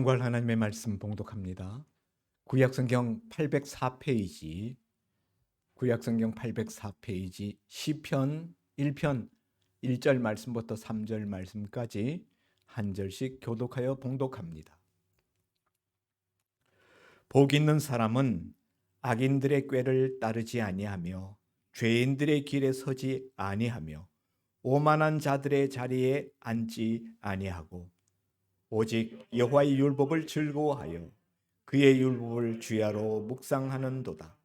영광 하나님의 말씀 봉독합니다. 구약성경 804페이지, 구약성경 804페이지 시편 1편 1절 말씀부터 3절 말씀까지 한 절씩 교독하여 봉독합니다. 복 있는 사람은 악인들의 꾀를 따르지 아니하며 죄인들의 길에 서지 아니하며 오만한 자들의 자리에 앉지 아니하고 오직 여호와의 율법을 즐거워하여 그의 율법을 주야로 묵상하는도다.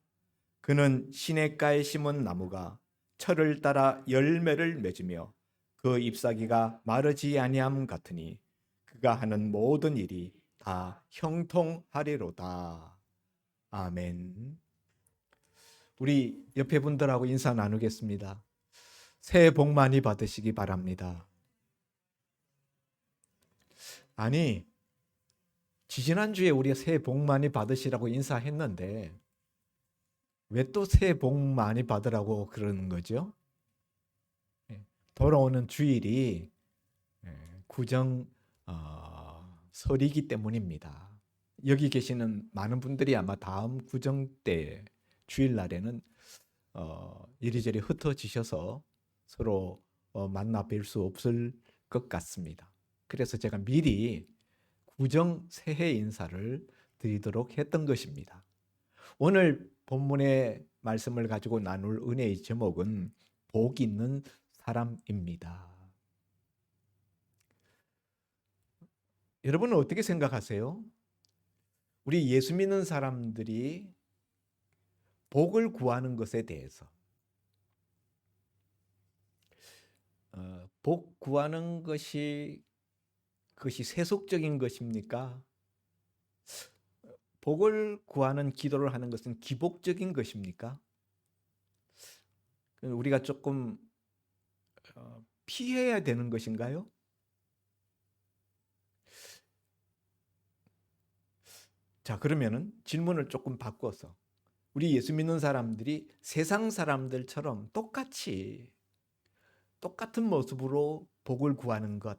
그는 시냇가에 심은 나무가 철을 따라 열매를 맺으며 그 잎사귀가 마르지 아니함 같으니 그가 하는 모든 일이 다 형통하리로다. 아멘. 우리 옆에 분들하고 인사 나누겠습니다. 새해 복 많이 받으시기 바랍니다. 아니, 지지난주에 우리가 새해 복 많이 받으시라고 인사했는데 왜 또 새해 복 많이 받으라고 그러는 거죠? 돌아오는 주일이 구정 설이기 때문입니다. 여기 계시는 많은 분들이 아마 다음 구정 때 주일날에는 이리저리 흩어지셔서 서로 만나 뵐 수 없을 것 같습니다. 그래서 제가 미리 구정 새해 인사를 드리도록 했던 것입니다. 오늘 본문의 말씀을 가지고 나눌 은혜의 제목은 복 있는 사람입니다. 여러분은 어떻게 생각하세요? 우리 예수 믿는 사람들이 복을 구하는 것에 대해서 복 구하는 것이 그것이 세속적인 것입니까? 복을 구하는 기도를 하는 것은 기복적인 것입니까? 우리가 조금 피해야 되는 것인가요? 자, 그러면은 질문을 조금 바꿔서 우리 예수 믿는 사람들이 세상 사람들처럼 똑같은 모습으로 복을 구하는 것,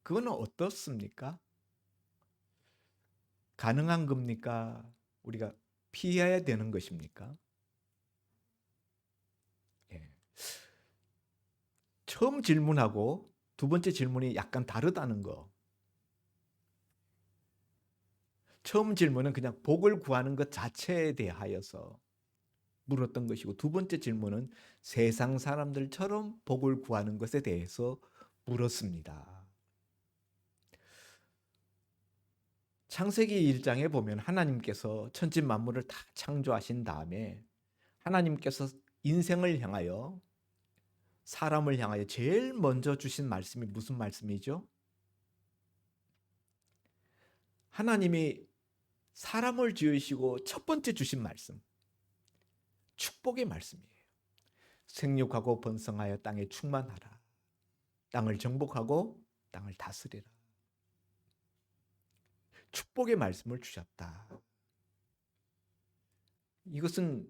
그거는 어떻습니까? 가능한 겁니까? 우리가 피해야 되는 것입니까? 예. 처음 질문하고 두 번째 질문이 약간 다르다는 거. 처음 질문은 그냥 복을 구하는 것 자체에 대하여서 물었던 것이고, 두 번째 질문은 세상 사람들처럼 복을 구하는 것에 대해서 물었습니다. 창세기 1장에 보면 하나님께서 천지 만물을 다 창조하신 다음에 하나님께서 인생을 향하여, 사람을 향하여 제일 먼저 주신 말씀이 무슨 말씀이죠? 하나님이 사람을 지으시고 첫 번째 주신 말씀, 축복의 말씀이에요. 생육하고 번성하여 땅에 충만하라. 땅을 정복하고 땅을 다스리라. 축복의 말씀을 주셨다. 이것은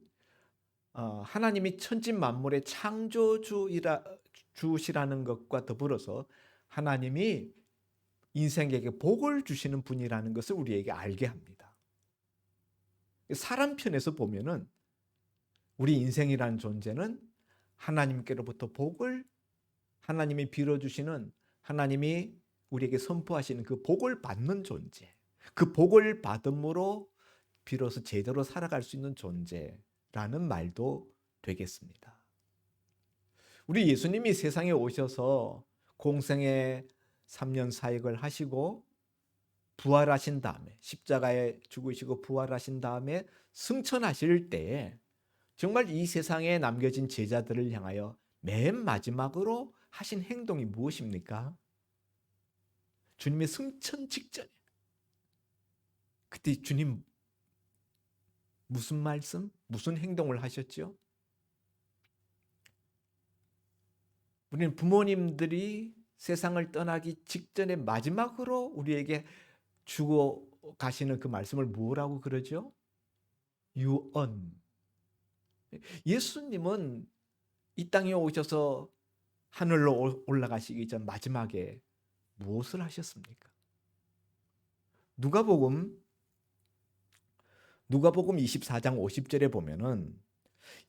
하나님이 천지 만물의 창조주시라는 것과 더불어서 하나님이 인생에게 복을 주시는 분이라는 것을 우리에게 알게 합니다. 사람 편에서 보면은 우리 인생이라는 존재는 하나님께로부터 복을, 하나님이 빌어주시는, 하나님이 우리에게 선포하시는 그 복을 받는 존재, 그 복을 받음으로 비로소 제대로 살아갈 수 있는 존재라는 말도 되겠습니다. 우리 예수님이 세상에 오셔서 공생의 3년 사역을 하시고 부활하신 다음에, 십자가에 죽으시고 부활하신 다음에 승천하실 때에 정말 이 세상에 남겨진 제자들을 향하여 맨 마지막으로 하신 행동이 무엇입니까? 주님의 승천 직전에, 그때 주님 무슨 말씀, 무슨 행동을 하셨죠? 우리는 부모님들이 세상을 떠나기 직전에 마지막으로 우리에게 주고 가시는 그 말씀을 뭐라고 그러죠? 유언. 예수님은 이 땅에 오셔서 하늘로 올라가시기 전 마지막에 무엇을 하셨습니까? 누가복음 누가복음 24장 50절에 보면은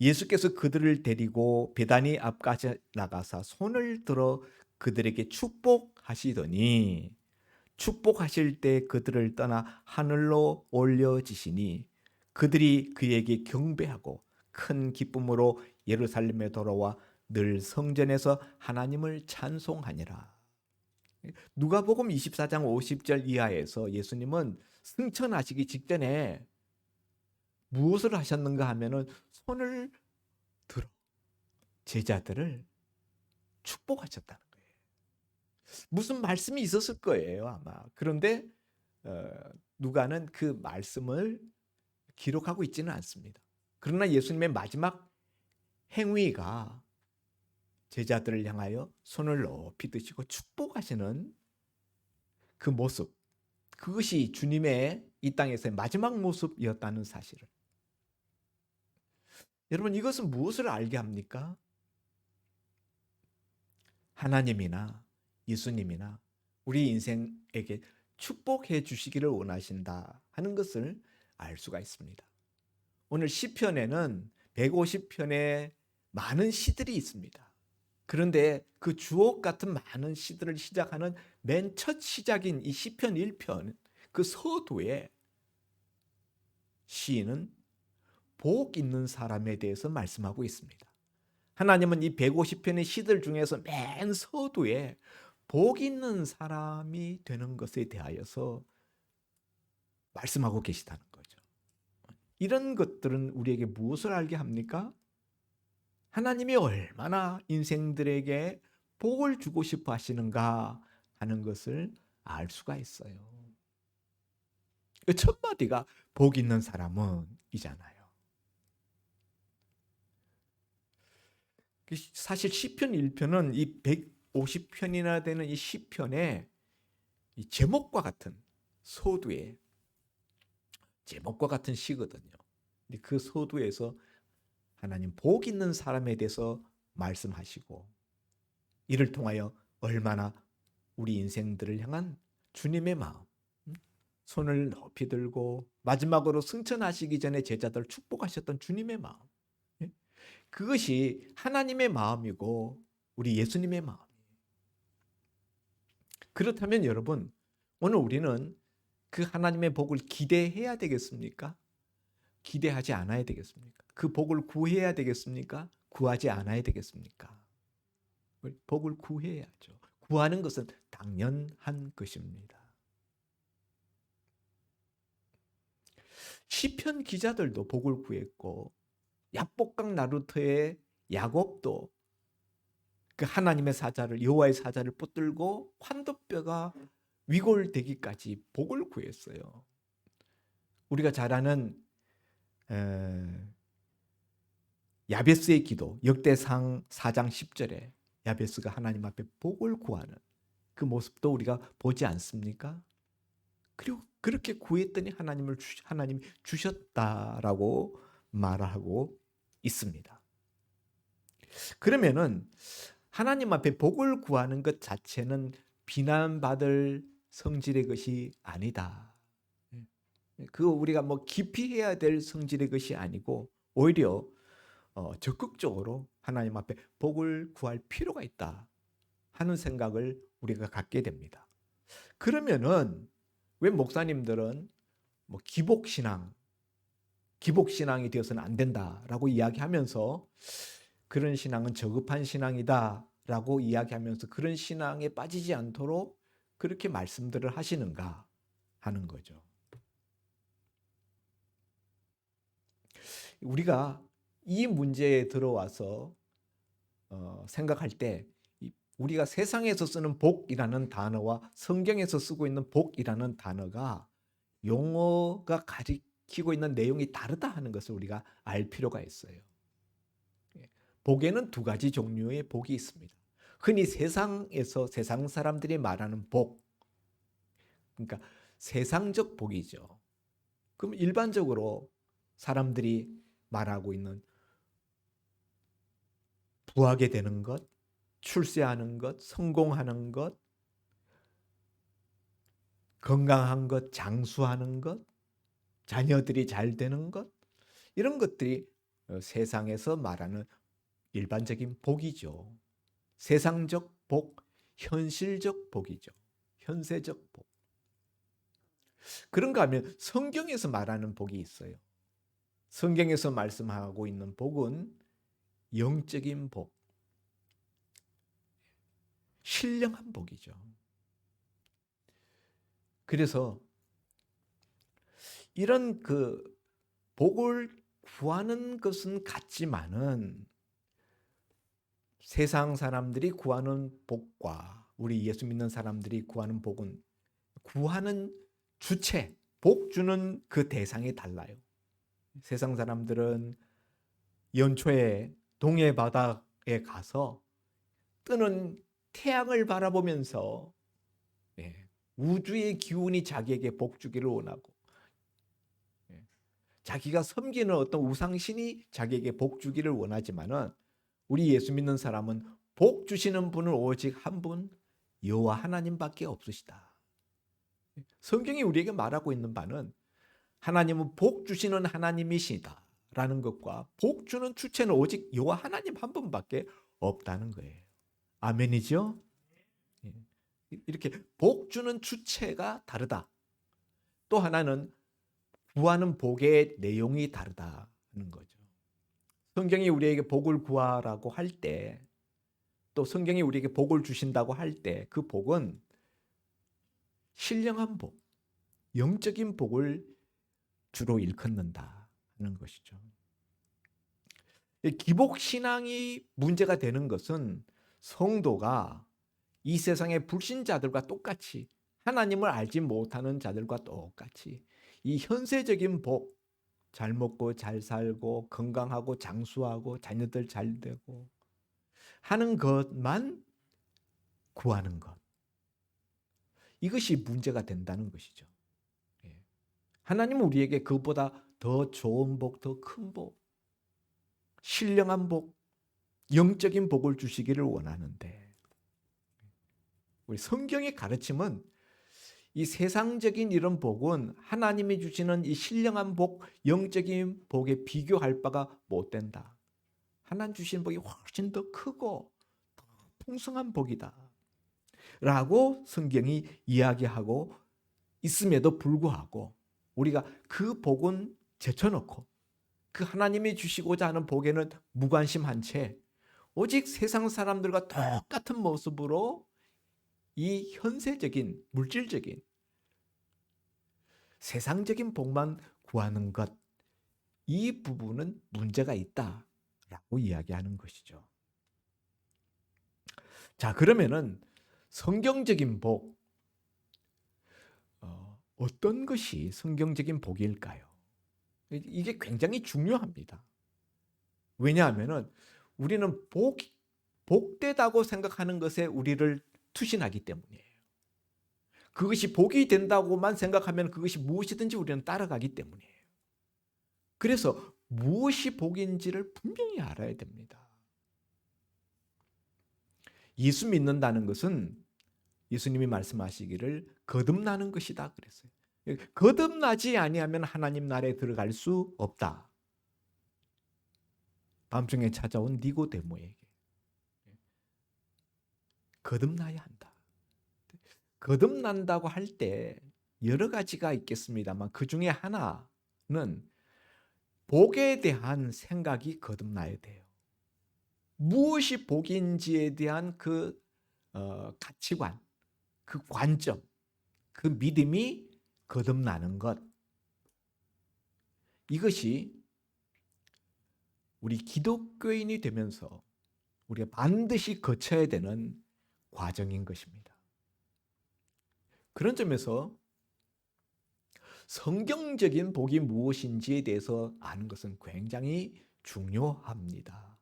예수께서 그들을 데리고 베다니 앞까지 나가사 손을 들어 그들에게 축복하시더니 축복하실 때 그들을 떠나 하늘로 올려지시니 그들이 그에게 경배하고 큰 기쁨으로 예루살렘에 돌아와 늘 성전에서 하나님을 찬송하니라. 누가복음 24장 50절 이하에서 예수님은 승천하시기 직전에 무엇을 하셨는가 하면은 손을 들어 제자들을 축복하셨다는 거예요. 무슨 말씀이 있었을 거예요, 아마. 그런데 어, 누가는 그 말씀을 기록하고 있지는 않습니다. 그러나 예수님의 마지막 행위가 제자들을 향하여 손을 높이 드시고 축복하시는 그 모습, 그것이 주님의 이 땅에서의 마지막 모습이었다는 사실을. 여러분, 이것은 무엇을 알게 합니까? 하나님이나 예수님이나 우리 인생에게 축복해 주시기를 원하신다 하는 것을 알 수가 있습니다. 오늘 시편에는 150편의 많은 시들이 있습니다. 그런데 그 주옥 같은 많은 시들을 시작하는 맨 첫 시작인 이 시편 1편, 그 서두에 시인은 복 있는 사람에 대해서 말씀하고 있습니다. 하나님은 이 150편의 시들 중에서 맨 서두에 복 있는 사람이 되는 것에 대하여서 말씀하고 계시다는 거죠. 이런 것들은 우리에게 무엇을 알게 합니까? 하나님이 얼마나 인생들에게 복을 주고 싶어 하시는가 하는 것을 알 수가 있어요. 그 첫 마디가 복 있는 사람은 이잖아요. 사실 시편 1편은 이 150편이나 되는 이 시편의 이 제목과 같은 서두에 제목과 같은 시거든요. 근데 그 서두에서 하나님 복 있는 사람에 대해서 말씀하시고 이를 통하여 얼마나 우리 인생들을 향한 주님의 마음, 손을 높이 들고 마지막으로 승천하시기 전에 제자들 축복하셨던 주님의 마음, 그것이 하나님의 마음이고 우리 예수님의 마음. 그렇다면 여러분, 오늘 우리는 그 하나님의 복을 기대해야 되겠습니까? 기대하지 않아야 되겠습니까? 그 복을 구해야 되겠습니까? 구하지 않아야 되겠습니까? 복을 구해야죠. 구하는 것은 당연한 것입니다. 시편 기자들도 복을 구했고 야복강 나루터의 야곱도 그 하나님의 사자를 여호와의 사자를 붙들고 환도뼈가 위골되기까지 복을 구했어요. 우리가 잘 아는 야베스의 기도 역대상 4장 10절에 야베스가 하나님 앞에 복을 구하는 그 모습도 우리가 보지 않습니까? 그리고 그렇게 구했더니 하나님이 주셨다라고 말하고 있습니다. 그러면은 하나님 앞에 복을 구하는 것 자체는 비난받을 성질의 것이 아니다. 그거 우리가 뭐 깊이 해야 될 성질의 것이 아니고 오히려 적극적으로 하나님 앞에 복을 구할 필요가 있다 하는 생각을 우리가 갖게 됩니다. 그러면은 왜 목사님들은 뭐 기복신앙이 되어서는 안 된다라고 이야기하면서 그런 신앙은 저급한 신앙이다라고 이야기하면서 그런 신앙에 빠지지 않도록 그렇게 말씀들을 하시는가 하는 거죠. 우리가 이 문제에 들어와서 생각할 때 우리가 세상에서 쓰는 복이라는 단어와 성경에서 쓰고 있는 복이라는 단어가 용어가 가리키고 있는 내용이 다르다 하는 것을 우리가 알 필요가 있어요. 복에는 두 가지 종류의 복이 있습니다. 흔히 세상에서 세상 사람들이 말하는 복, 그러니까 세상적 복이죠. 그럼 일반적으로 사람들이 말하고 있는 부하게 되는 것, 출세하는 것, 성공하는 것, 건강한 것, 장수하는 것, 자녀들이 잘 되는 것, 이런 것들이 세상에서 말하는 일반적인 복이죠. 세상적 복, 현실적 복이죠. 현세적 복. 그런가 하면 성경에서 말하는 복이 있어요. 성경에서 말씀하고 있는 복은 영적인 복, 신령한 복이죠. 그래서 이런 복을 구하는 것은 같지만은 세상 사람들이 구하는 복과 우리 예수 믿는 사람들이 구하는 복은 구하는 주체, 복 주는 그 대상이 달라요. 세상 사람들은 연초에 동해 바다에 가서 뜨는 태양을 바라보면서 우주의 기운이 자기에게 복 주기를 원하고 자기가 섬기는 어떤 우상신이 자기에게 복 주기를 원하지만은 우리 예수 믿는 사람은 복 주시는 분은 오직 한 분, 여호와 하나님밖에 없으시다. 성경이 우리에게 말하고 있는 바는 하나님은 복 주시는 하나님이시다라는 것과 복 주는 주체는 오직 여호와 하나님 한 분밖에 없다는 거예요. 아멘이죠? 이렇게 복 주는 주체가 다르다. 또 하나는 구하는 복의 내용이 다르다는 거죠. 성경이 우리에게 복을 구하라고 할 때, 또 성경이 우리에게 복을 주신다고 할 때 그 복은 신령한 복, 영적인 복을 주로 일컫는다는 것이죠. 기복신앙이 문제가 되는 것은 성도가 이 세상의 불신자들과 똑같이 하나님을 알지 못하는 자들과 똑같이 이 현세적인 복, 잘 먹고 잘 살고 건강하고 장수하고 자녀들 잘 되고 하는 것만 구하는 것. 이것이 문제가 된다는 것이죠. 하나님은 우리에게 그보다 더 좋은 복, 더 큰 복, 신령한 복, 영적인 복을 주시기를 원하는데 우리 성경의 가르침은 이 세상적인 이런 복은 하나님이 주시는 이 신령한 복, 영적인 복에 비교할 바가 못 된다. 하나님 주신 복이 훨씬 더 크고 더 풍성한 복이다. 라고 성경이 이야기하고 있음에도 불구하고 우리가 그 복은 제쳐놓고 그 하나님이 주시고자 하는 복에는 무관심한 채 오직 세상 사람들과 똑같은 모습으로 이 현세적인 물질적인 세상적인 복만 구하는 것, 이 부분은 문제가 있다라고 이야기하는 것이죠. 자, 그러면은 성경적인 복, 어떤 것이 성경적인 복일까요? 이게 굉장히 중요합니다. 왜냐하면은 우리는 복되다고 생각하는 것에 우리를 투신하기 때문이에요. 그것이 복이 된다고만 생각하면 그것이 무엇이든지 우리는 따라가기 때문이에요. 그래서 무엇이 복인지를 분명히 알아야 됩니다. 예수 믿는다는 것은 예수님이 말씀하시기를 거듭나는 것이다 그랬어요. 거듭나지 아니하면 하나님 나라에 들어갈 수 없다. 밤중에 찾아온 니고데모에게 거듭나야 한다. 거듭난다고 할 때 여러 가지가 있겠습니다만 그 중에 하나는 복에 대한 생각이 거듭나야 돼요. 무엇이 복인지에 대한 그 가치관, 그 관점, 그 믿음이 거듭나는 것. 이것이 우리 기독교인이 되면서 우리가 반드시 거쳐야 되는 과정인 것입니다. 그런 점에서 성경적인 복이 무엇인지에 대해서 아는 것은 굉장히 중요합니다.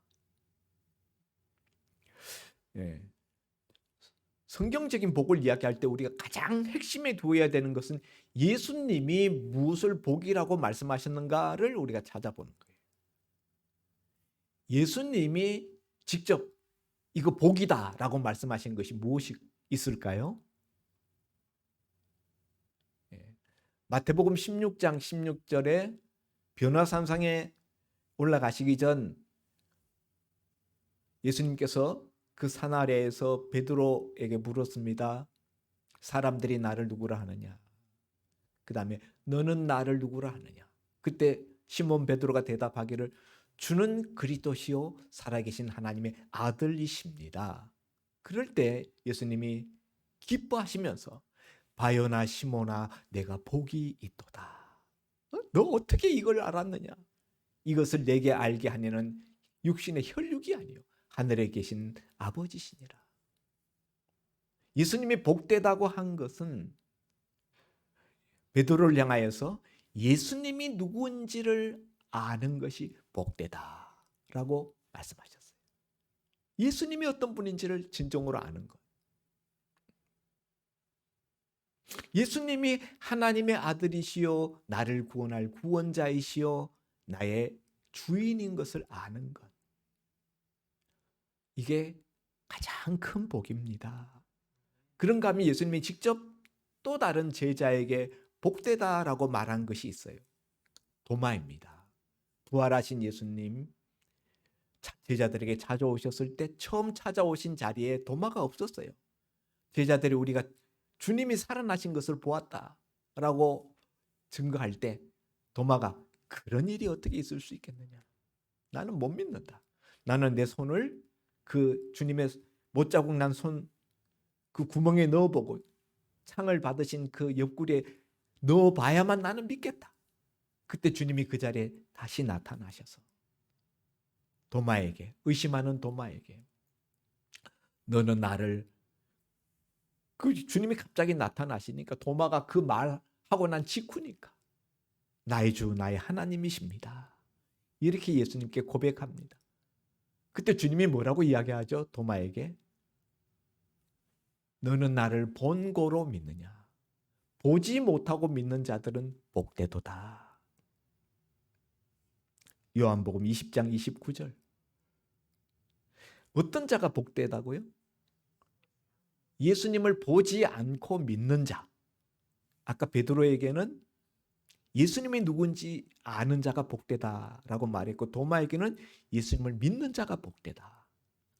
성경적인 복을 이야기할 때 우리가 가장 핵심에 두어야 되는 것은 예수님이 무엇을 복이라고 말씀하셨는가를 우리가 찾아보는 거예요. 예수님이 직접 이거 복이다라고 말씀하신 것이 무엇이 있을까요? 마태복음 16장 16절에 변화산상에 올라가시기 전 예수님께서 그 산 아래에서 베드로에게 물었습니다. 사람들이 나를 누구라 하느냐? 그 다음에 너는 나를 누구라 하느냐? 그때 시몬 베드로가 대답하기를 주는 그리스도시요 살아계신 하나님의 아들이십니다. 그럴 때 예수님이 기뻐하시면서 바요나 시몬아 내가 복이 있도다. 너 어떻게 이걸 알았느냐? 이것을 내게 알게 하려는 육신의 혈육이 아니요 하늘에 계신 아버지시니라. 예수님이 복되다고 한 것은 베드로를 향하여서 예수님이 누구인지를 아는 것이 복되다라고 말씀하셨어요. 예수님이 어떤 분인지를 진정으로 아는 것. 예수님이 하나님의 아들이시요 나를 구원할 구원자이시요 나의 주인인 것을 아는 것. 이게 가장 큰 복입니다. 그런가 하면 예수님이 직접 또 다른 제자에게 복되다라고 말한 것이 있어요. 도마입니다. 부활하신 예수님 제자들에게 찾아오셨을 때 처음 찾아오신 자리에 도마가 없었어요. 제자들이 우리가 주님이 살아나신 것을 보았다라고 증거할 때 도마가 그런 일이 어떻게 있을 수 있겠느냐? 나는 못 믿는다. 나는 내 손을 그 주님의 못자국 난 손 그 구멍에 넣어보고 상을 받으신 그 옆구리에 넣어봐야만 나는 믿겠다. 그때 주님이 그 자리에 다시 나타나셔서 도마에게, 의심하는 도마에게 너는 나를, 그 주님이 갑자기 나타나시니까 도마가 그 말하고 난 직후니까 나의 주 나의 하나님이십니다. 이렇게 예수님께 고백합니다. 그때 주님이 뭐라고 이야기하죠? 도마에게 너는 나를 본고로 믿느냐? 보지 못하고 믿는 자들은 복되도다. 요한복음 20장 29절. 어떤 자가 복되다고요? 예수님을 보지 않고 믿는 자. 아까 베드로에게는 예수님이 누군지 아는 자가 복되다라고 말했고 도마에게는 예수님을 믿는 자가 복되다.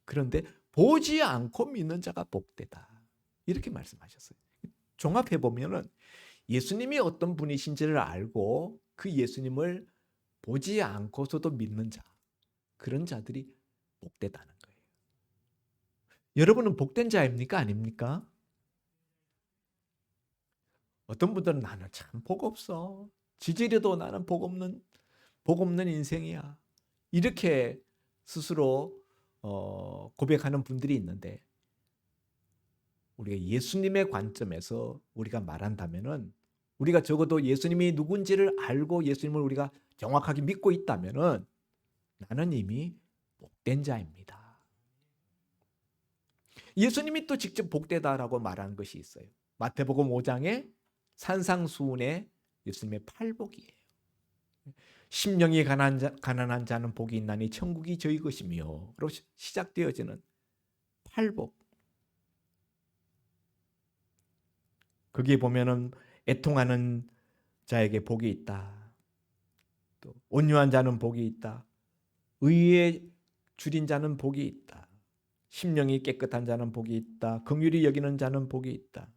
그런데 보지 않고 믿는 자가 복되다. 이렇게 말씀하셨어요. 종합해 보면은 예수님이 어떤 분이신지를 알고 그 예수님을 보지 않고서도 믿는 자, 그런 자들이 복되다는 거예요. 여러분은 복된 자입니까? 아닙니까? 어떤 분들은 나는 참 복 없어. 지지려도 나는 복 없는 인생이야. 이렇게 스스로 고백하는 분들이 있는데 우리가 예수님의 관점에서 우리가 말한다면은 우리가 적어도 예수님이 누군지를 알고 예수님을 우리가 정확하게 믿고 있다면은 나는 이미 복된 자입니다. 예수님이 또 직접 복되다라고 말하는 것이 있어요. 마태복음 5장에 산상수훈의 예수님의 팔복이에요. 심령이 가난한 자는 복이 있나니 천국이 저희 것이며 로 시작되어지는 팔복. 거기에 보면은 애통하는 자에게 복이 있다. 또 온유한 자는 복이 있다. 의에 줄인 자는 복이 있다. 심령이 깨끗한 자는 복이 있다. 긍휼히 여기는 자는 복이 있다.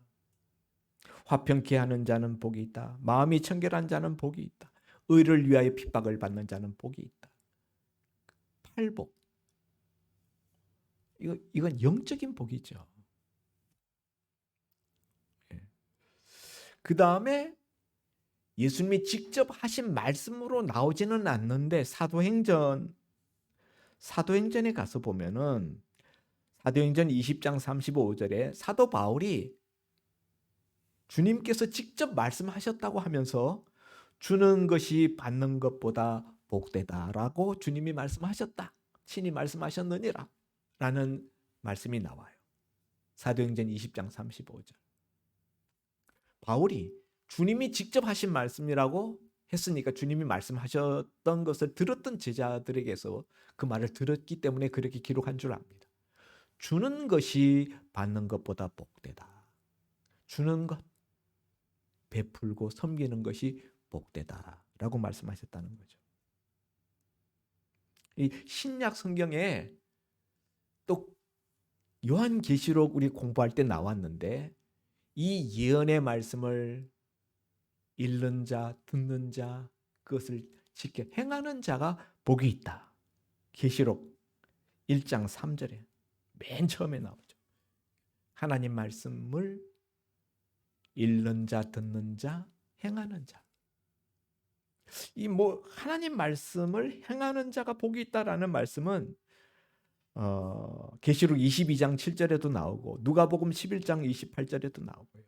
화평케 하는 자는 복이 있다. 마음이 청결한 자는 복이 있다. 의를 위하여 핍박을 받는 자는 복이 있다. 팔복. 이건 영적인 복이죠. 그 다음에 예수님이 직접 하신 말씀으로 나오지는 않는데 사도행전에 가서 보면은 사도행전 20장 35절에 사도 바울이 주님께서 직접 말씀하셨다고 하면서 주는 것이 받는 것보다 복되다라고 주님이 말씀하셨다. 친히 말씀하셨느니라 라는 말씀이 나와요. 사도행전 20장 35절. 바울이 주님이 직접 하신 말씀이라고 했으니까 주님이 말씀하셨던 것을 들었던 제자들에게서 그 말을 들었기 때문에 그렇게 기록한 줄 압니다. 주는 것이 받는 것보다 복되다. 주는 것. 베풀고 섬기는 것이 복되다라고 말씀하셨다는 거죠. 이 신약 성경에 또 요한계시록 우리 공부할 때 나왔는데 이 예언의 말씀을 읽는 자, 듣는 자, 그것을 지켜 행하는 자가 복이 있다. 계시록 1장 3절에 맨 처음에 나오죠. 하나님 말씀을 읽는 자, 듣는 자, 행하는 자. 이 하나님 말씀을 행하는 자가 복이 있다라는 말씀은 계시록 22장 7절에도 나오고 누가복음 11장 28절에도 나오고요.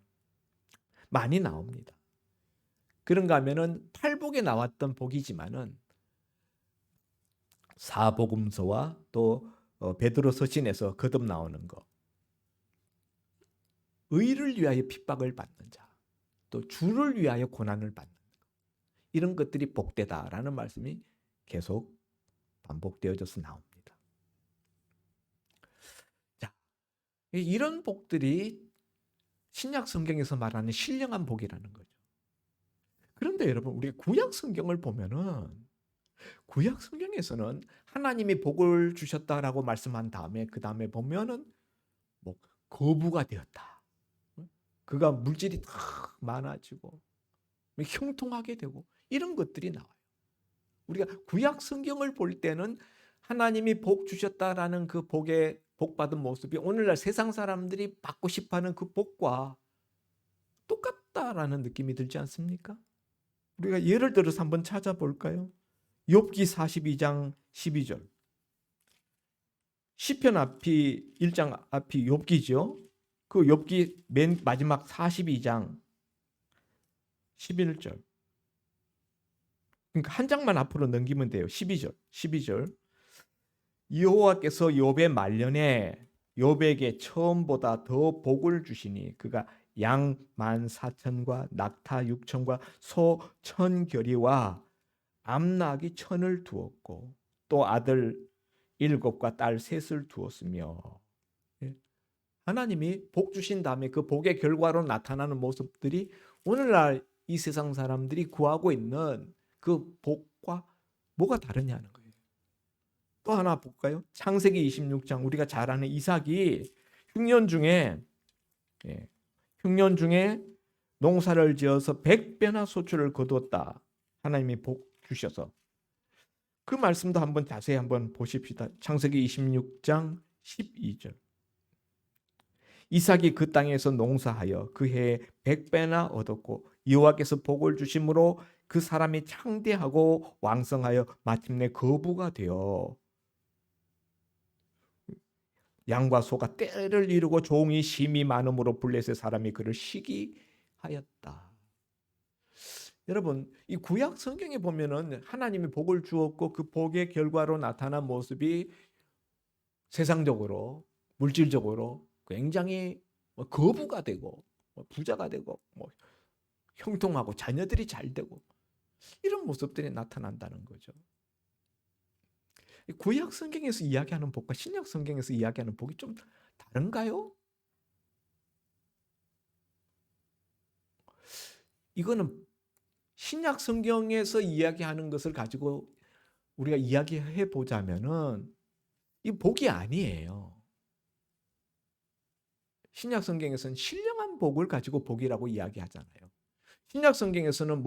많이 나옵니다. 그런가 하면은 팔복에 나왔던 복이지만은 사복음서와 또 베드로 서신에서 거듭 나오는 거. 의를 위하여 핍박을 받는 자, 또 주를 위하여 고난을 받는 것. 이런 것들이 복되다라는 말씀이 계속 반복되어져서 나옵니다. 자, 이런 복들이 신약 성경에서 말하는 신령한 복이라는 거죠. 그런데 여러분, 우리 구약 성경을 보면은 구약 성경에서는 하나님이 복을 주셨다라고 말씀한 다음에 그 다음에 보면은 거부가 되었다. 그가 물질이 더 많아지고 형통하게 되고 이런 것들이 나와요. 우리가 구약 성경을 볼 때는 하나님이 복 주셨다라는 그 복의 복받은 모습이 오늘날 세상 사람들이 받고 싶어하는 그 복과 똑같다라는 느낌이 들지 않습니까? 우리가 예를 들어서 한번 찾아볼까요? 욥기 42장 12절. 시편 앞이 1장 앞이 욥기죠. 그 욥기 맨 마지막 42장 11절. 그러니까 한 장만 앞으로 넘기면 돼요. 12절. 여호와께서 욥의 말년에 욥에게 처음보다 더 복을 주시니 그가 양 14,000과 낙타 6,000과 소 1,000결의와 암나귀 1,000을 두었고 또 아들 7과 딸 3을 두었으며. 하나님이 복 주신 다음에 그 복의 결과로 나타나는 모습들이 오늘날 이 세상 사람들이 구하고 있는 그 복과 뭐가 다르냐는 거예요. 또 하나 볼까요? 창세기 26장 우리가 잘 아는 이삭이 흉년 중에 농사를 지어서 100배나 소출을 거두었다. 하나님이 복 주셔서. 그 말씀도 한번 자세히 한번 보십시다. 창세기 26장 12절. 이삭이 그 땅에서 농사하여 그 해에 100배나 얻었고 여호와께서 복을 주심으로 그 사람이 창대하고 왕성하여 마침내 거부가 되어 양과 소가 때를 이루고 종이 심이 많음으로 블레셋 사람이 그를 시기하였다. 여러분, 이 구약 성경에 보면은 하나님이 복을 주었고 그 복의 결과로 나타난 모습이 세상적으로 물질적으로 굉장히 거부가 되고 부자가 되고 형통하고 자녀들이 잘 되고 이런 모습들이 나타난다는 거죠. 구약 성경에서 이야기하는 복과 신약 성경에서 이야기하는 복이 좀 다른가요? 이거는 신약 성경에서 이야기하는 것을 가지고 우리가 이야기해 보자면은 이 복이 아니에요. 신약 성경에서는 신령한 복을 가지고 복이라고 이야기하잖아요. 신약 성경에서는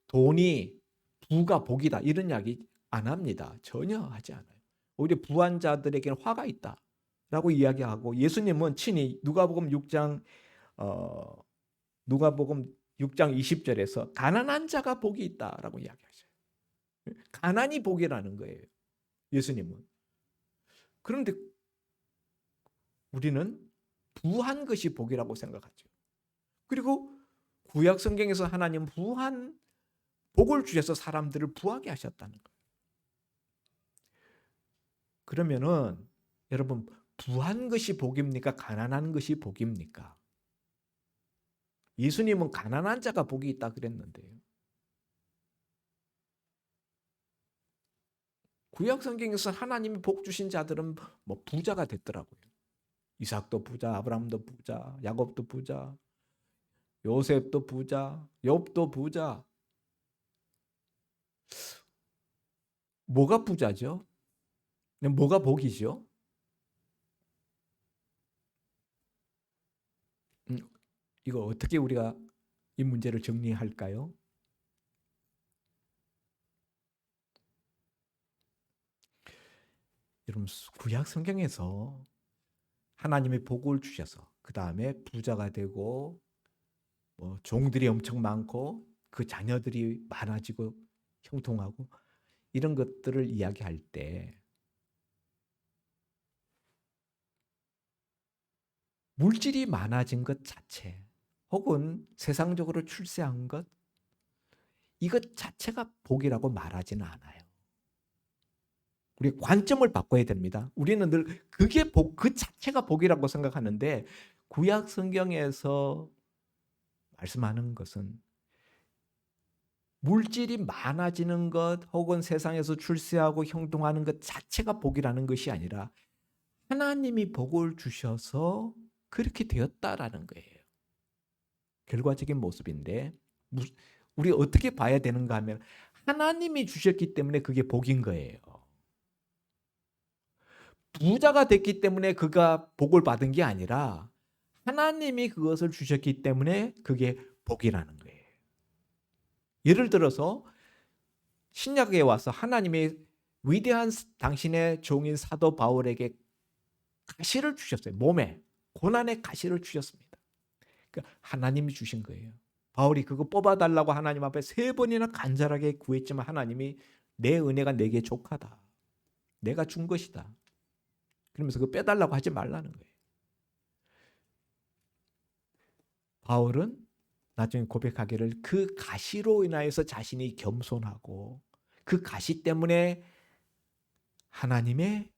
돈이 부가 복이다 이런 이야기 안 합니다. 전혀 하지 않아요. 오히려 부한 자들에게는 화가 있다라고 이야기하고 예수님은 친히 누가복음 6장 20절에서 가난한 자가 복이 있다라고 이야기하셔요. 가난이 복이라는 거예요. 예수님은. 그런데 우리는 부한 것이 복이라고 생각하죠. 그리고 구약 성경에서 하나님은 부한 복을 주셔서 사람들을 부하게 하셨다는 거예요. 그러면은 여러분 부한 것이 복입니까? 가난한 것이 복입니까? 예수님은 가난한 자가 복이 있다 그랬는데요. 구약 성경에서 하나님이 복 주신 자들은 부자가 됐더라고요. 이삭도 부자, 아브라함도 부자, 야곱도 부자, 요셉도 부자, 욥도 부자. 뭐가 부자죠? 뭐가 복이죠? 음, 이거 어떻게 우리가 이 문제를 정리할까요? 여러분, 구약 성경에서 하나님의 복을 주셔서 그 다음에 부자가 되고 종들이 엄청 많고 그 자녀들이 많아지고 형통하고 이런 것들을 이야기할 때 물질이 많아진 것 자체 혹은 세상적으로 출세한 것 이것 자체가 복이라고 말하지는 않아요. 우리 관점을 바꿔야 됩니다. 우리는 늘 그게 복, 그 자체가 복이라고 생각하는데 구약 성경에서 말씀하는 것은 물질이 많아지는 것 혹은 세상에서 출세하고 형통하는 것 자체가 복이라는 것이 아니라 하나님이 복을 주셔서 그렇게 되었다라는 거예요. 결과적인 모습인데 우리 어떻게 봐야 되는가 하면 하나님이 주셨기 때문에 그게 복인 거예요. 부자가 됐기 때문에 그가 복을 받은 게 아니라 하나님이 그것을 주셨기 때문에 그게 복이라는 거예요. 예를 들어서 신약에 와서 하나님이 위대한 당신의 종인 사도 바울에게 가시를 주셨어요. 몸에 고난의 가시를 주셨습니다. 그러니까 하나님이 주신 거예요. 바울이 그거 뽑아달라고 하나님 앞에 3번이나 간절하게 구했지만 하나님이 내 은혜가 내게 족하다. 내가 준 것이다. 그러면서 그거 빼달라고 하지 말라는 거예요. 바울은 나중에 고백하기를 그 가시로 인하여서 자신이 겸손하고 그 가시 때문에 하나님의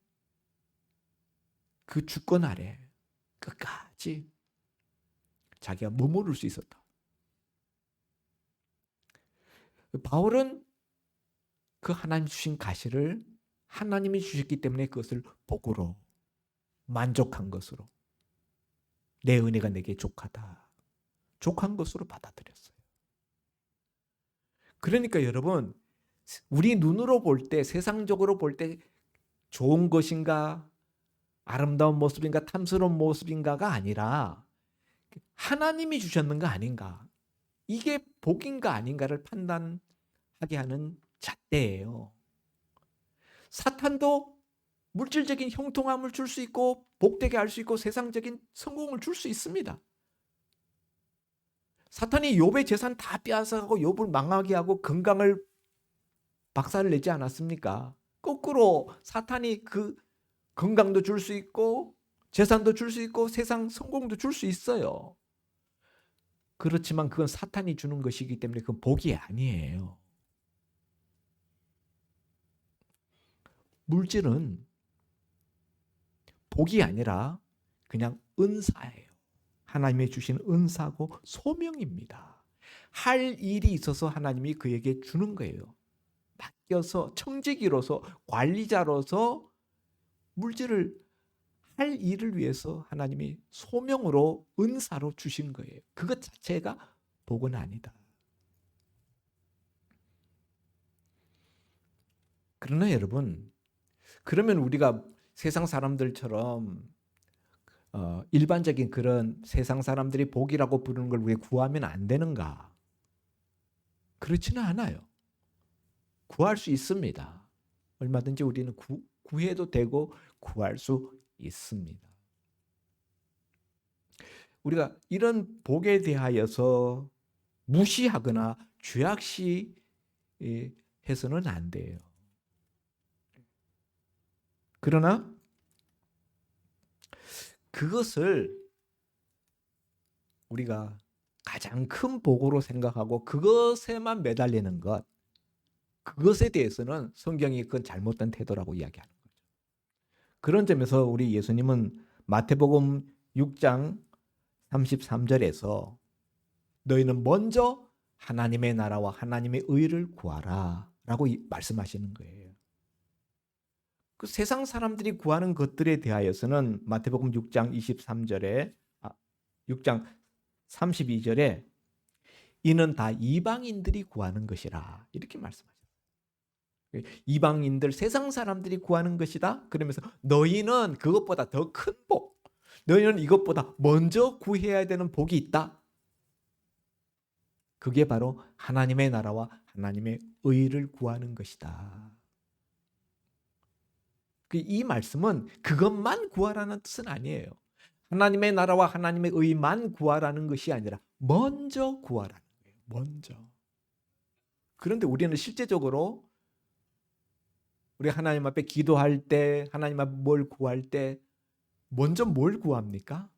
그 주권 아래 끝까지 자기가 머무를 수 있었다. 바울은 그 하나님 주신 가시를 하나님이 주셨기 때문에 그것을 복으로 만족한 것으로 내 은혜가 내게 족하다. 족한 것으로 받아들였어요. 그러니까 여러분 우리 눈으로 볼 때 세상적으로 볼 때 좋은 것인가 아름다운 모습인가 탐스러운 모습인가가 아니라 하나님이 주셨는가 아닌가 이게 복인가 아닌가를 판단하게 하는 잣대예요. 사탄도 물질적인 형통함을 줄 수 있고 복되게 할 수 있고 세상적인 성공을 줄 수 있습니다. 사탄이 욥의 재산 다 빼앗아가고 욥을 망하게 하고 건강을 박살을 내지 않았습니까? 거꾸로 사탄이 그 건강도 줄 수 있고 재산도 줄 수 있고 세상 성공도 줄 수 있어요. 그렇지만 그건 사탄이 주는 것이기 때문에 그건 복이 아니에요. 물질은 복이 아니라 그냥 은사예요. 하나님이 주신 은사고 소명입니다. 할 일이 있어서 하나님이 그에게 주는 거예요. 맡겨서 청지기로서 관리자로서 물질을 할 일을 위해서 하나님이 소명으로 은사로 주신 거예요. 그것 자체가 복은 아니다. 그러나 여러분, 그러면 우리가 세상 사람들처럼 일반적인 그런 세상 사람들이 복이라고 부르는 걸 우리가 구하면 안 되는가? 그렇지는 않아요. 구할 수 있습니다. 얼마든지 우리는 구해도 되고 구할 수 있습니다. 우리가 이런 복에 대하여서 무시하거나 죄악시 해서는 안 돼요. 그러나 그것을 우리가 가장 큰 복으로 생각하고 그것에만 매달리는 것, 그것에 대해서는 성경이 그건 잘못된 태도라고 이야기하는 거죠. 그런 점에서 우리 예수님은 마태복음 6장 33절에서 너희는 먼저 하나님의 나라와 하나님의 의를 구하라 라고 말씀하시는 거예요. 그 세상 사람들이 구하는 것들에 대하여서는 마태복음 6장 23절에 6장 32절에 이는 다 이방인들이 구하는 것이라. 이렇게 말씀하셨어요. 이방인들, 세상 사람들이 구하는 것이다. 그러면서 너희는 그것보다 더 큰 복, 너희는 이것보다 먼저 구해야 되는 복이 있다. 그게 바로 하나님의 나라와 하나님의 의를 구하는 것이다. 이 말씀은 그것만 구하라는 뜻은 아니에요. 하나님의 나라와 하나님의 의만 구하라는 것이 아니라 먼저 구하라는 거예요. 먼저. 그런데 우리는 실제적으로 우리 하나님 앞에 기도할 때, 하나님 앞에 뭘 구할 때 먼저 뭘 구합니까?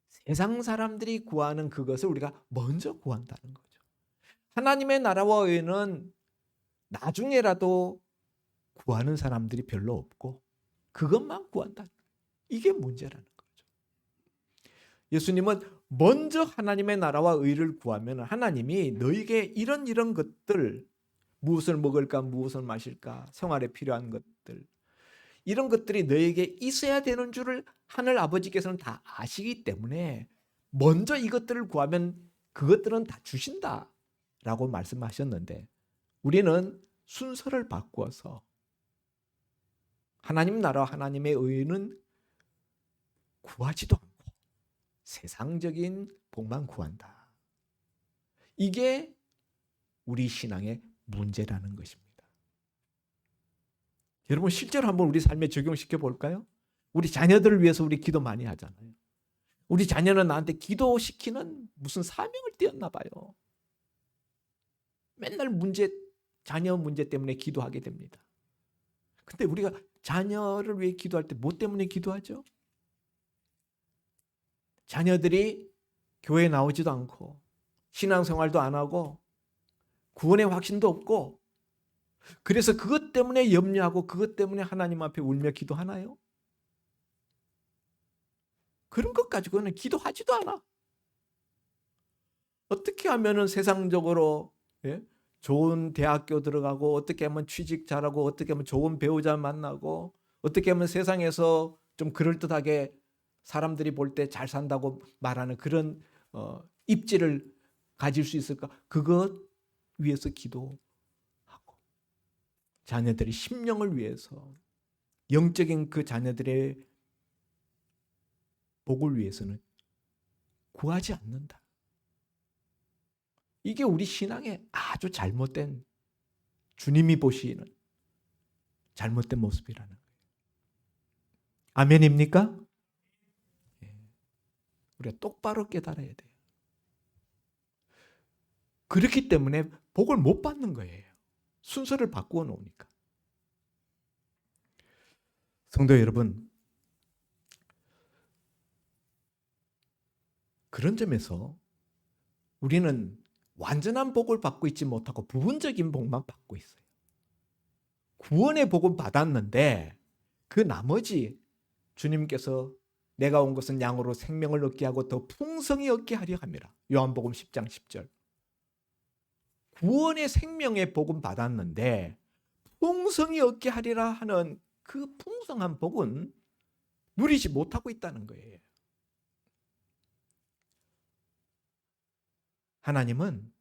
세상 사람들이 구하는 그것을 우리가 먼저 구한다는 거죠. 하나님의 나라와 의는 나중에라도 구하는 사람들이 별로 없고 그것만 구한다. 이게 문제라는 거죠. 예수님은 먼저 하나님의 나라와 의를 구하면 하나님이 너에게 이런 것들, 무엇을 먹을까, 무엇을 마실까, 생활에 필요한 것들, 이런 것들이 너에게 있어야 되는 줄을 하늘 아버지께서는 다 아시기 때문에 먼저 이것들을 구하면 그것들은 다 주신다라고 말씀하셨는데, 우리는 순서를 바꾸어서 하나님 나라와 하나님의 의는 구하지도 않고 세상적인 복만 구한다. 이게 우리 신앙의 문제라는 것입니다. 여러분, 실제로 한번 우리 삶에 적용시켜 볼까요? 우리 자녀들을 위해서 우리 기도 많이 하잖아요. 우리 자녀는 나한테 기도시키는 무슨 사명을 띄었나 봐요. 맨날 자녀 문제 때문에 기도하게 됩니다. 근데 우리가 자녀를 위해 기도할 때 뭐 때문에 기도하죠? 자녀들이 교회에 나오지도 않고 신앙생활도 안 하고 구원의 확신도 없고, 그래서 그것 때문에 염려하고 그것 때문에 하나님 앞에 울며 기도하나요? 그런 것 가지고는 기도하지도 않아. 어떻게 하면은 세상적으로, 좋은 대학교 들어가고, 어떻게 하면 취직 잘하고, 어떻게 하면 좋은 배우자 만나고, 어떻게 하면 세상에서 좀 그럴듯하게 사람들이 볼 때 잘 산다고 말하는 그런 입지를 가질 수 있을까? 그것 위해서 기도하고, 자녀들의 심령을 위해서, 영적인 그 자녀들의 복을 위해서는 구하지 않는다. 이게 우리 신앙의 아주 잘못된, 주님이 보시는 잘못된 모습이라는 거예요. 아멘입니까? 우리가 똑바로 깨달아야 돼요. 그렇기 때문에 복을 못 받는 거예요. 순서를 바꾸어 놓으니까. 성도 여러분, 그런 점에서 우리는 완전한 복을 받고 있지 못하고 부분적인 복만 받고 있어요. 구원의 복은 받았는데 그 나머지, 주님께서 내가 온 것은 양으로 생명을 얻게 하고 더 풍성히 얻게 하려 함이라. 요한복음 10장 10절. 구원의 생명의 복은 받았는데 풍성히 얻게 하리라 하는 그 풍성한 복은 누리지 못하고 있다는 거예요. 하나님은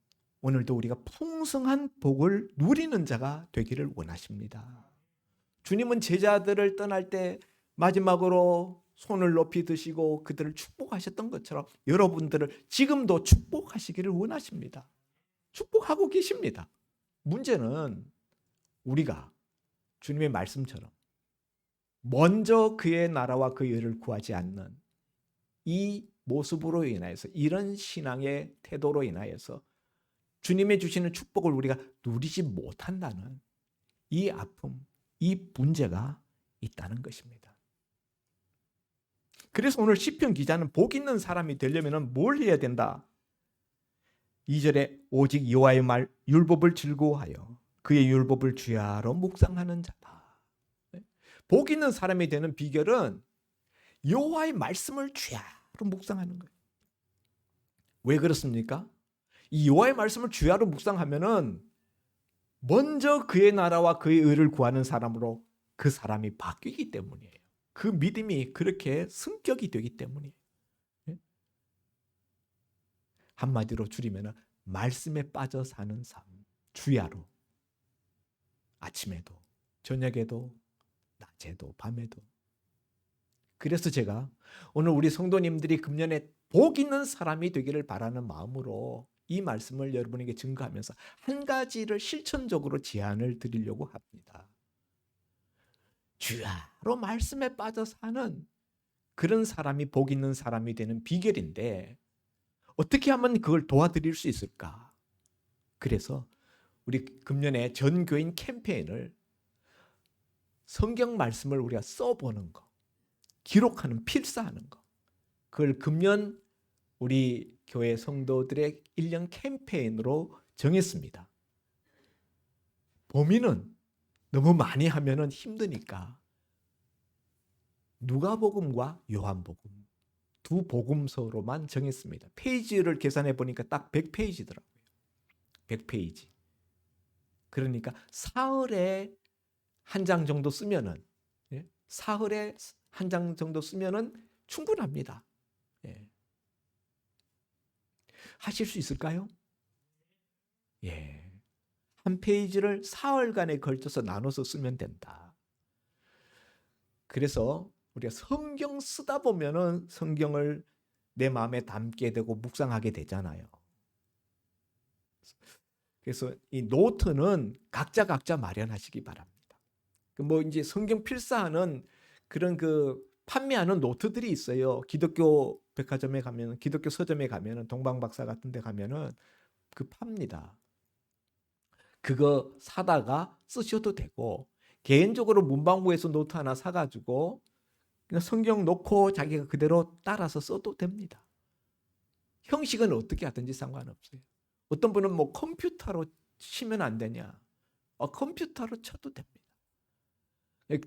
오늘도 우리가 풍성한 복을 누리는 자가 되기를 원하십니다. 주님은 제자들을 떠날 때 마지막으로 손을 높이 드시고 그들을 축복하셨던 것처럼 여러분들을 지금도 축복하시기를 원하십니다. 축복하고 계십니다. 문제는 우리가 주님의 말씀처럼 먼저 그의 나라와 그의 의를 구하지 않는 이 모습으로 인하여서, 이런 신앙의 태도로 인하여서 주님의 주시는 축복을 우리가 누리지 못한다는 이 아픔, 이 문제가 있다는 것입니다. 그래서 오늘 시편 기자는 복 있는 사람이 되려면 뭘 해야 된다? 2절에 오직 여호와의 말 율법을 즐거워하여 그의 율법을 주야로 묵상하는 자다. 복 있는 사람이 되는 비결은 여호와의 말씀을 주야로 묵상하는 거예요. 왜 그렇습니까? 이 여호와의 말씀을 주야로 묵상하면은 먼저 그의 나라와 그의 의를 구하는 사람으로 그 사람이 바뀌기 때문이에요. 그 믿음이 그렇게 성격이 되기 때문이에요. 한마디로 줄이면 말씀에 빠져 사는 삶, 주야로, 아침에도, 저녁에도, 낮에도, 밤에도. 그래서 제가 오늘 우리 성도님들이 금년에 복 있는 사람이 되기를 바라는 마음으로 이 말씀을 여러분에게 증거하면서 한 가지를 실천적으로 제안을 드리려고 합니다. 주야로 말씀에 빠져 사는 그런 사람이 복 있는 사람이 되는 비결인데 어떻게 하면 그걸 도와드릴 수 있을까? 그래서 우리 금년에 전 교인 캠페인을 성경 말씀을 우리가 써보는 거, 기록하는, 필사하는 거, 그걸 금년 우리 교회 성도들의 1년 캠페인으로 정했습니다. 범위는 너무 많이 하면 힘드니까 누가복음과 요한복음 두 복음서로만 정했습니다. 페이지를 계산해 보니까 딱 100페이지더라고요. 100페이지. 그러니까 사흘에 한 장 정도 쓰면은, 사흘에 한 장 정도 쓰면은 충분합니다. 예. 하실 수 있을까요? 예. 한 페이지를 사흘간에 걸쳐서 나눠서 쓰면 된다. 그래서 우리가 성경 쓰다 보면은 성경을 내 마음에 담게 되고 묵상하게 되잖아요. 그래서 이 노트는 각자 마련하시기 바랍니다. 뭐 이제 성경 필사하는 그런 판매하는 노트들이 있어요. 기독교 백화점에 가면, 기독교 서점에 가면은, 동방박사 같은 데 가면은 팝니다. 그거 사다가 쓰셔도 되고, 개인적으로 문방구에서 노트 하나 사가지고 그냥 성경 놓고 자기가 그대로 따라서 써도 됩니다. 형식은 어떻게 하든지 상관없어요. 어떤 분은 뭐 컴퓨터로 치면 안 되냐? 컴퓨터로 쳐도 됩니다.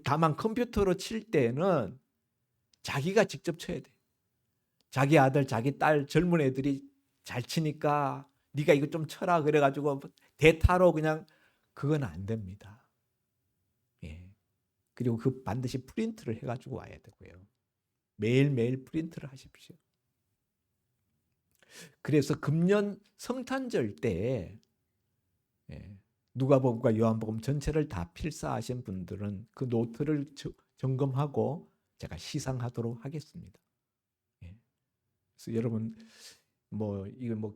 다만 컴퓨터로 칠 때는 자기가 직접 쳐야 돼. 자기 아들, 자기 딸, 젊은 애들이 잘 치니까 네가 이거 좀 쳐라 그래가지고 대타로 그냥, 그건 안 됩니다. 예. 그리고 반드시 프린트를 해가지고 와야 되고요. 매일매일 프린트를 하십시오. 그래서 금년 성탄절 때 누가복음과 요한복음 전체를 다 필사하신 분들은 그 노트를 점검하고 제가 시상하도록 하겠습니다. 그래서 여러분 이거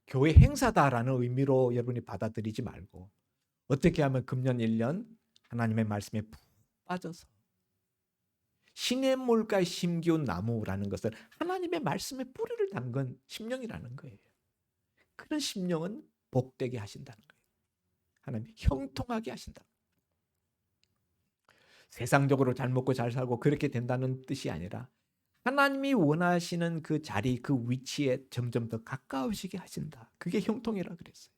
교회 행사다라는 의미로 여러분이 받아들이지 말고 어떻게 하면 금년 1년 하나님의 말씀에 푹 빠져서 시냇물가에 심기운 나무라는 것은 하나님의 말씀에 뿌리를 담근 심령이라는 거예요. 그런 심령은 복되게 하신다는 거예요. 하나님 형통하게 하신다. 세상적으로 잘 먹고 잘 살고 그렇게 된다는 뜻이 아니라 하나님이 원하시는 그 자리, 그 위치에 점점 더 가까우시게 하신다. 그게 형통이라 그랬어요.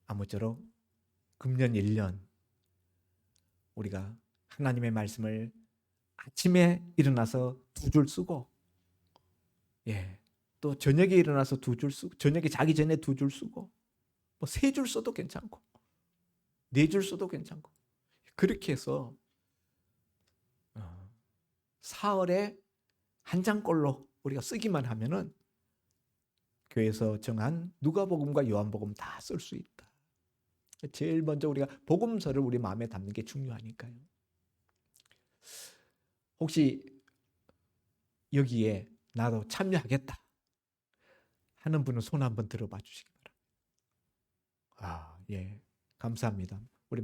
아무쪼록 금년 1년 우리가 하나님의 말씀을 아침에 일어나서 2줄 쓰고, 또 저녁에 일어나서 2줄 쓰고, 저녁에 자기 전에 2줄 쓰고, 뭐 3줄 써도 괜찮고, 4줄 써도 괜찮고, 그렇게 해서 사흘에 한 장꼴로 우리가 쓰기만 하면은 교회에서 정한 누가복음과 요한복음 다 쓸 수 있다. 제일 먼저 우리가 복음서를 우리 마음에 담는 게 중요하니까요. 혹시 여기에 나도 참여하겠다 하는 분은 손 한번 들어봐 주시기 바랍니다. 예, 감사합니다. 우리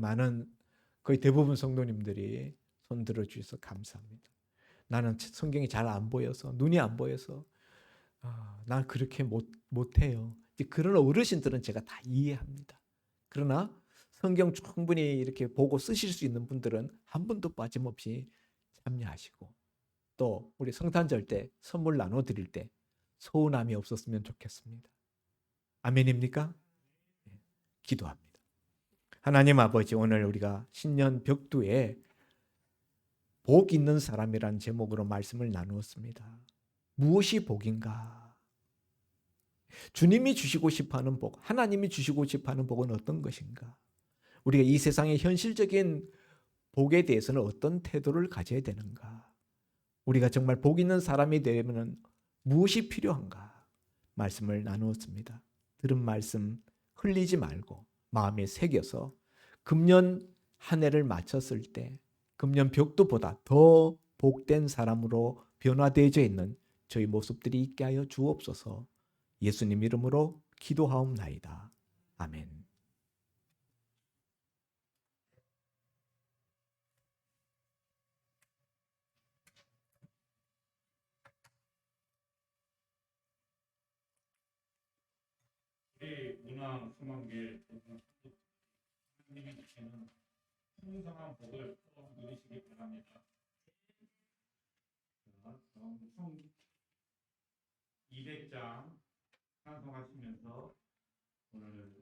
거의 대부분 성도님들이 손 들어주셔서 감사합니다. 나는 성경이 잘 안 보여서, 눈이 안 보여서 난 그렇게 못해요. 그런 어르신들은 제가 다 이해합니다. 그러나 성경 충분히 이렇게 보고 쓰실 수 있는 분들은 한 분도 빠짐없이 참여하시고, 또 우리 성탄절 때 선물 나눠드릴 때 서운함이 없었으면 좋겠습니다. 아멘입니까? 기도합니다. 하나님 아버지, 오늘 우리가 신년 벽두에 복 있는 사람이란 제목으로 말씀을 나누었습니다. 무엇이 복인가? 주님이 주시고 싶어하는 복, 하나님이 주시고 싶어하는 복은 어떤 것인가? 우리가 이 세상의 현실적인 복에 대해서는 어떤 태도를 가져야 되는가? 우리가 정말 복 있는 사람이 되려면 무엇이 필요한가? 말씀을 나누었습니다. 들은 말씀 흘리지 말고 마음에 새겨서 금년 한 해를 마쳤을 때 금년 벽두보다 더 복된 사람으로 변화되어져 있는 저희 모습들이 있게 하여 주옵소서. 예수님 이름으로 기도하옵나이다. 아멘. 우리 문화 수만길 하나님이 주시는 풍성한 복을 꼭 누리시기 바랍니다. 총 200장 찬송하시면서 오늘